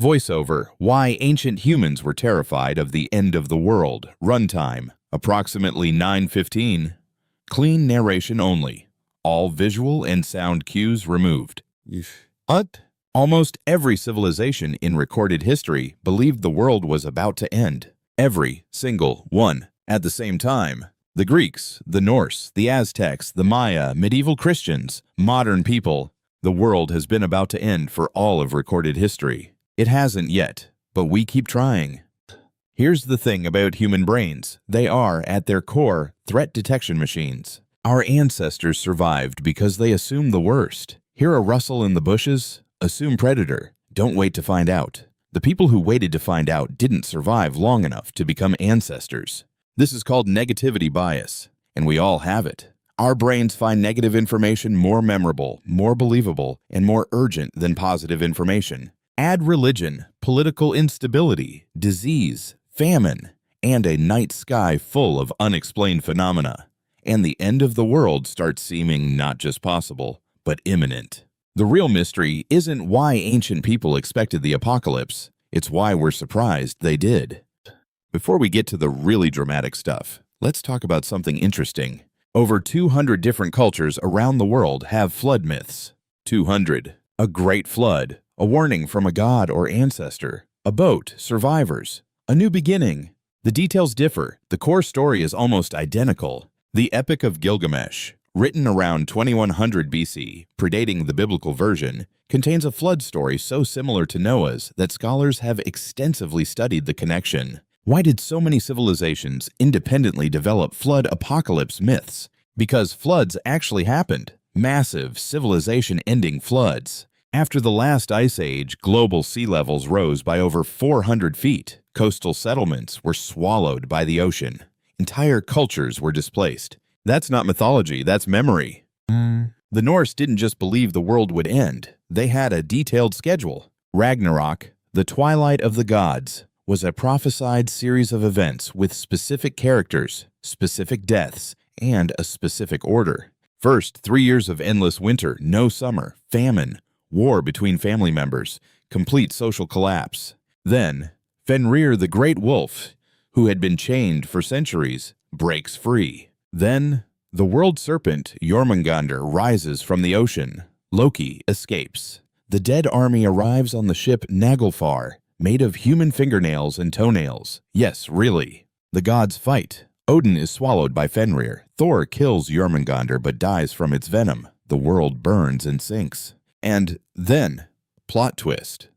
Voiceover: Why Ancient Humans Were Terrified of the End of the World. Runtime: approximately 9:15. Clean narration only. All visual and sound cues removed. What? Almost every civilization in recorded history believed the world was about to end. Every single one. At the same time, the Greeks, the Norse, the Aztecs, the Maya, medieval Christians, modern people. The world has been about to end for all of recorded history. It hasn't yet, but we keep trying. Here's the thing about human brains. They are, at their core, threat detection machines. Our ancestors survived because they assumed the worst. Hear a rustle in the bushes? Assume predator. Don't wait to find out. The people who waited to find out didn't survive long enough to become ancestors. This is called negativity bias, and we all have it. Our brains find negative information more memorable, more believable, and more urgent than positive information. Add religion, political instability, disease, famine, and a night sky full of unexplained phenomena, and the end of the world starts seeming not just possible, but imminent. The real mystery isn't why ancient people expected the apocalypse, it's why we're surprised they did. Before we get to the really dramatic stuff, let's talk about something interesting. Over 200 different cultures around the world have flood myths. 200. A great flood. A warning from a god or ancestor, a boat, survivors, a new beginning. The details differ. The core story is almost identical. The Epic of Gilgamesh, written around 2100 BC, predating the biblical version, contains a flood story so similar to Noah's that scholars have extensively studied the connection. Why did so many civilizations independently develop flood apocalypse myths? Because floods actually happened. Massive, civilization-ending floods. After the last ice age, global sea levels rose by over 400 feet. Coastal settlements were swallowed by the ocean. Entire cultures were displaced. That's not mythology, that's memory. The Norse didn't just believe the world would end. They had a detailed schedule. Ragnarok, the twilight of the gods, was a prophesied series of events with specific characters, specific deaths, and a specific order. First, 3 years of endless winter, no summer, famine, war between family members, complete social collapse. Then, Fenrir the Great Wolf, who had been chained for centuries, breaks free. Then, the world serpent Jormungandr rises from the ocean. Loki escapes. The dead army arrives on the ship Naglfar, made of human fingernails and toenails. Yes, really. The gods fight. Odin is swallowed by Fenrir. Thor kills Jormungandr but dies from its venom. The world burns and sinks. And then, plot twist,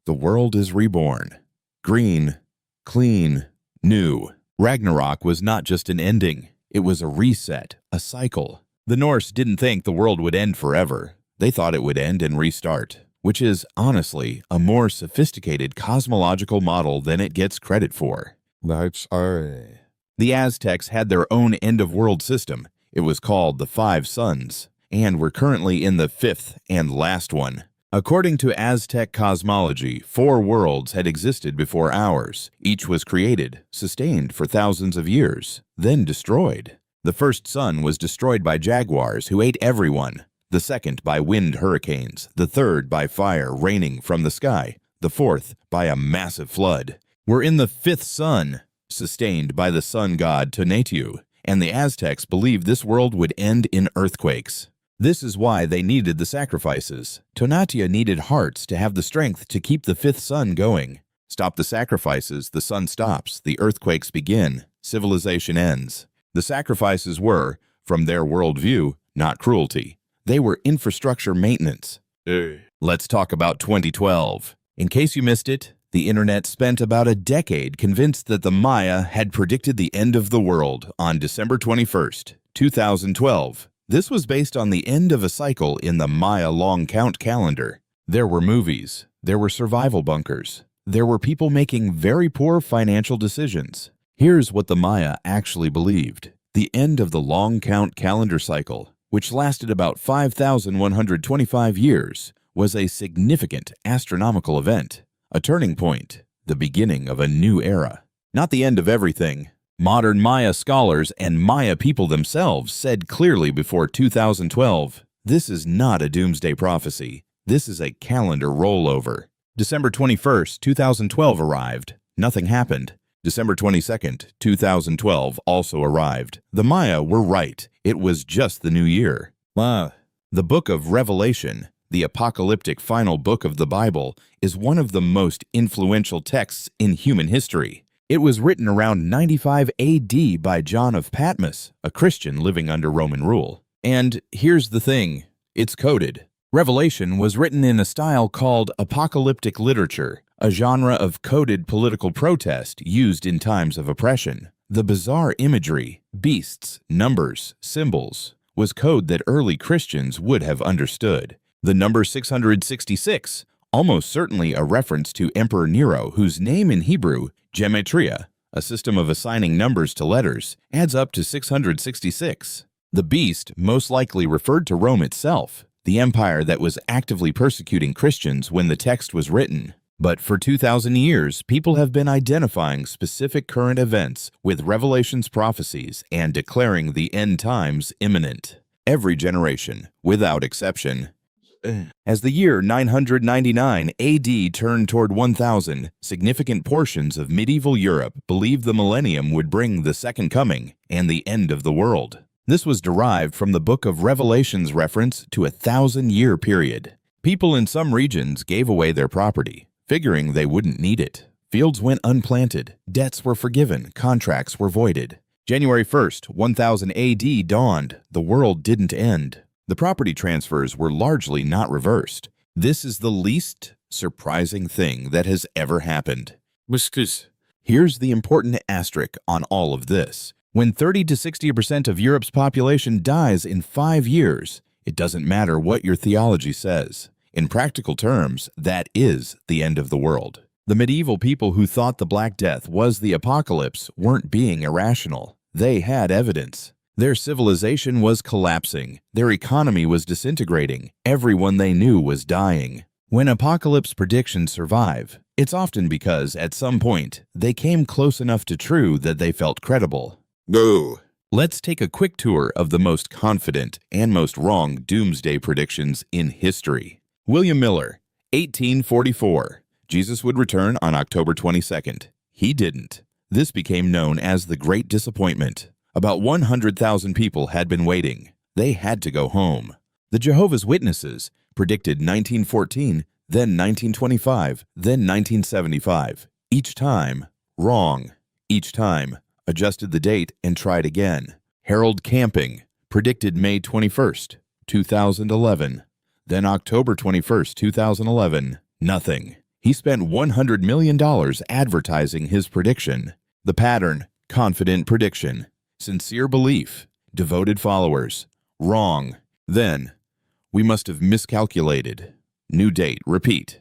the world is reborn. Green, clean, new. Ragnarok was not just an ending, it was a reset, a cycle. The Norse didn't think the world would end forever. They thought it would end and restart, which is, honestly, a more sophisticated cosmological model than it gets credit for. The Aztecs had their own end-of-world system. It was called the Five Suns. And we're currently in the fifth and last one. According to Aztec cosmology, 4 worlds had existed before ours. Each was created, sustained for thousands of years, then destroyed. The first sun was destroyed by jaguars who ate everyone, the second by wind hurricanes, the third by fire raining from the sky, the fourth by a massive flood. We're in the 5th sun, sustained by the sun god Tonatiuh, and the Aztecs believed this world would end in earthquakes. This is why they needed the sacrifices. Tonatiuh needed hearts to have the strength to keep the 5th sun going. Stop the sacrifices, the sun stops, the earthquakes begin, civilization ends. The sacrifices were, from their worldview, not cruelty. They were infrastructure maintenance. Let's talk about 2012. In case you missed it, the internet spent about a decade convinced that the Maya had predicted the end of the world on December 21st, 2012. This was based on the end of a cycle in the Maya long count calendar. There were movies, there were survival bunkers, there were people making very poor financial decisions. Here's what the Maya actually believed. The end of the long count calendar cycle, which lasted about 5,125 years, was a significant astronomical event, a turning point, the beginning of a new era. Not the end of everything. Modern Maya scholars and Maya people themselves said clearly before 2012, this is not a doomsday prophecy. This is a calendar rollover. December 21st, 2012 arrived. Nothing happened. December 22nd, 2012 also arrived. The Maya were right. It was just the new year. The book of Revelation, the apocalyptic final book of the Bible, is one of the most influential texts in human history. It was written around 95 AD by John of Patmos, a Christian living under Roman rule. And here's the thing, it's coded. Revelation was written in a style called apocalyptic literature, a genre of coded political protest used in times of oppression. The bizarre imagery, beasts, numbers, symbols, was code that early Christians would have understood. The number 666, almost certainly a reference to Emperor Nero, whose name in Hebrew, gematria, a system of assigning numbers to letters, adds up to 666. The beast most likely referred to Rome itself, the empire that was actively persecuting Christians when the text was written. But for 2,000 years, people have been identifying specific current events with Revelation's prophecies and declaring the end times imminent. Every generation, without exception. As the year 999 AD turned toward 1000, significant portions of medieval Europe believed the millennium would bring the second coming and the end of the world. This was derived from the book of Revelation's reference to a 1,000-year period. People in some regions gave away their property, figuring they wouldn't need it. Fields went unplanted, debts were forgiven, contracts were voided. January 1st, 1000 AD dawned. The world didn't end. The property transfers were largely not reversed. This is the least surprising thing that has ever happened. Here's the important asterisk on all of this. When 30 to 60% of Europe's population dies in 5 years, it doesn't matter what your theology says. In practical terms, that is the end of the world. The medieval people who thought the Black Death was the apocalypse weren't being irrational. They had evidence. Their civilization was collapsing. Their economy was disintegrating. Everyone they knew was dying. When apocalypse predictions survive, it's often because, at some point, they came close enough to true that they felt credible. Go. Let's take a quick tour of the most confident and most wrong doomsday predictions in history. William Miller, 1844. Jesus would return on October 22nd. He didn't. This became known as the Great Disappointment. About 100,000 people had been waiting. They had to go home. The Jehovah's Witnesses predicted 1914, then 1925, then 1975. Each time, wrong. Each time, adjusted the date and tried again. Harold Camping predicted May 21st, 2011. Then October 21st, 2011. Nothing. He spent $100 million advertising his prediction. The pattern, confident prediction. Sincere belief, devoted followers. Wrong. Then, we must have miscalculated. New date, repeat.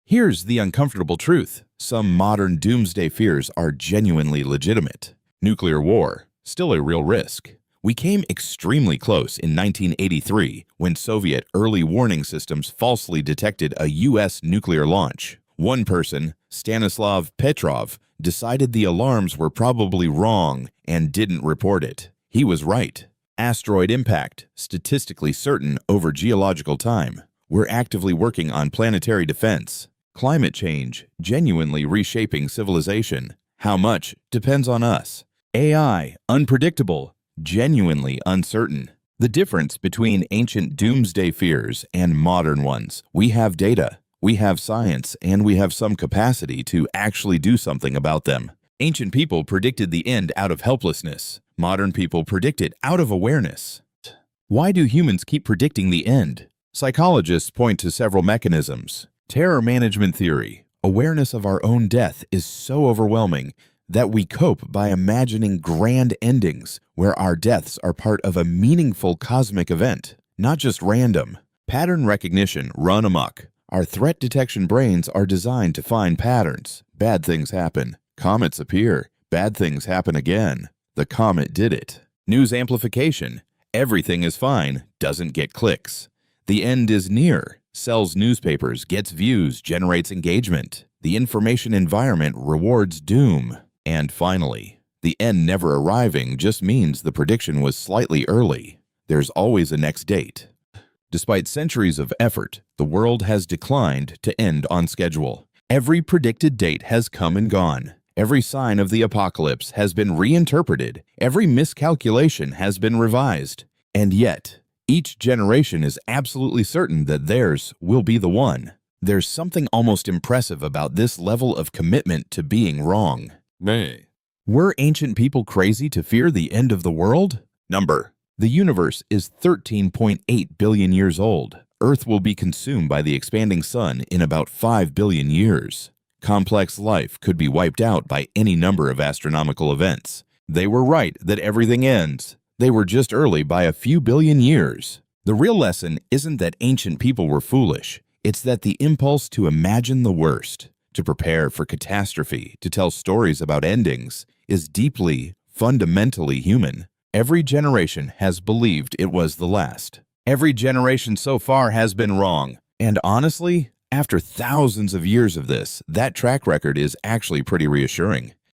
Here's the uncomfortable truth. Some modern doomsday fears are genuinely legitimate. Nuclear war, still a real risk. We came extremely close in 1983 when Soviet early warning systems falsely detected a U.S. nuclear launch. One person, Stanislav Petrov, decided the alarms were probably wrong and didn't report it. He was right. Asteroid impact, statistically certain over geological time. We're actively working on planetary defense. Climate change, genuinely reshaping civilization. How much depends on us. AI, unpredictable, genuinely uncertain. The difference between ancient doomsday fears and modern ones. We have data, we have science, and we have some capacity to actually do something about them. Ancient people predicted the end out of helplessness. Modern people predict it out of awareness. Why do humans keep predicting the end? Psychologists point to several mechanisms. Terror management theory. Awareness of our own death is so overwhelming that we cope by imagining grand endings where our deaths are part of a meaningful cosmic event, not just random. Pattern recognition run amok. Our threat detection brains are designed to find patterns. Bad things happen. Comets appear. Bad things happen again. The comet did it. News amplification. Everything is fine, doesn't get clicks. The end is near. Sells newspapers, gets views, generates engagement. The information environment rewards doom. And finally, the end never arriving just means the prediction was slightly early. There's always a next date. Despite centuries of effort, the world has declined to end on schedule. Every predicted date has come and gone. Every sign of the apocalypse has been reinterpreted. Every miscalculation has been revised. And yet, each generation is absolutely certain that theirs will be the one. There's something almost impressive about this level of commitment to being wrong. Nay. Were ancient people crazy to fear the end of the world? Number. The universe is 13.8 billion years old. Earth will be consumed by the expanding sun in about 5 billion years. Complex life could be wiped out by any number of astronomical events. They were right that everything ends. They were just early by a few billion years. The real lesson isn't that ancient people were foolish. It's that the impulse to imagine the worst, to prepare for catastrophe, to tell stories about endings, is deeply, fundamentally human. Every generation has believed it was the last. Every generation so far has been wrong. And honestly, after thousands of years of this, that track record is actually pretty reassuring.